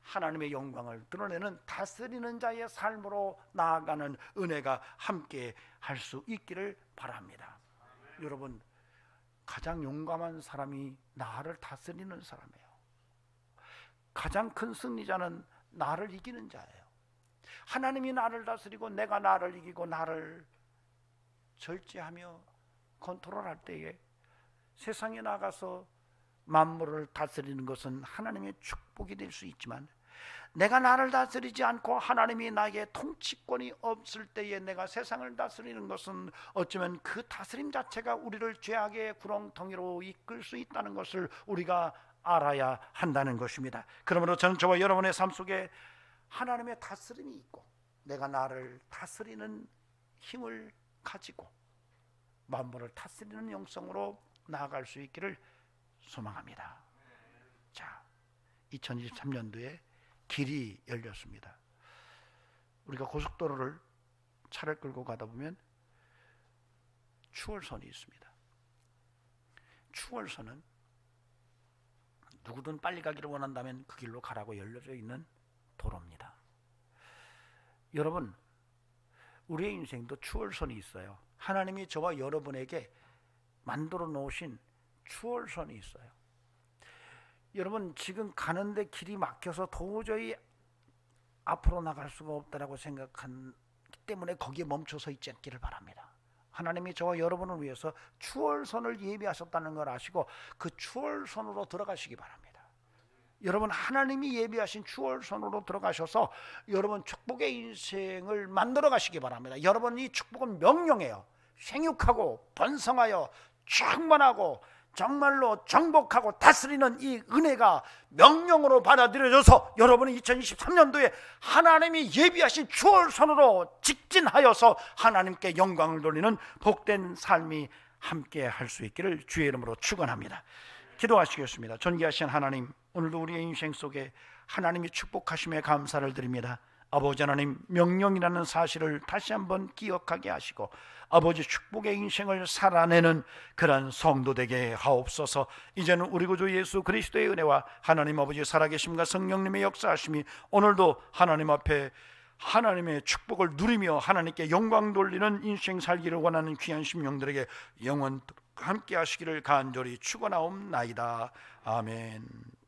하나님의 영광을 드러내는 다스리는 자의 삶으로 나아가는 은혜가 함께 할 수 있기를 바랍니다. 여러분, 가장 용감한 사람이 나를 다스리는 사람이에요. 가장 큰 승리자는 나를 이기는 자예요. 하나님이 나를 다스리고 내가 나를 이기고 나를 절제하며 컨트롤할 때에 세상에 나가서 만물을 다스리는 것은 하나님의 축복이 될 수 있지만, 내가 나를 다스리지 않고 하나님이 나에게 통치권이 없을 때에 내가 세상을 다스리는 것은 어쩌면 그 다스림 자체가 우리를 죄악의 구렁텅이로 이끌 수 있다는 것을 우리가 알아야 한다는 것입니다. 그러므로 저는 저와 여러분의 삶 속에 하나님의 다스림이 있고 내가 나를 다스리는 힘을 가지고 만물을 다스리는 영성으로 나아갈 수 있기를 소망합니다. 자, 2023년도에 길이 열렸습니다. 우리가 고속도로를 차를 끌고 가다 보면 추월선이 있습니다. 추월선은 누구든 빨리 가기를 원한다면 그 길로 가라고 열려져 있는 도로입니다. 여러분, 우리의 인생도 추월선이 있어요. 하나님이 저와 여러분에게 만들어 놓으신 추월선이 있어요. 여러분, 지금 가는데 길이 막혀서 도저히 앞으로 나갈 수가 없다라고 생각하기 때문에 거기에 멈춰서 있지 않기를 바랍니다. 하나님이 저와 여러분을 위해서 추월선을 예비하셨다는 걸 아시고 그 추월선으로 들어가시기 바랍니다. 여러분 하나님이 예비하신 추월선으로 들어가셔서 여러분 축복의 인생을 만들어 가시기 바랍니다. 여러분 이 축복은 명령이에요. 생육하고 번성하여 충만하고 정말로 정복하고 다스리는 이 은혜가 명령으로 받아들여져서 여러분이 2023년도에 하나님이 예비하신 추월선으로 직진하여서 하나님께 영광을 돌리는 복된 삶이 함께 할 수 있기를 주의 이름으로 축원합니다. 기도하시겠습니다. 존귀하신 하나님, 오늘도 우리의 인생 속에 하나님이 축복하심에 감사를 드립니다. 아버지 하나님, 명령이라는 사실을 다시 한번 기억하게 하시고 아버지 축복의 인생을 살아내는 그런 성도 되게 하옵소서. 이제는 우리 구주 예수 그리스도의 은혜와 하나님 아버지 살아계심과 성령님의 역사하심이 오늘도 하나님 앞에 하나님의 축복을 누리며 하나님께 영광 돌리는 인생 살기를 원하는 귀한 심령들에게 영원 함께 하시기를 간절히 축원하옵나이다. 아멘.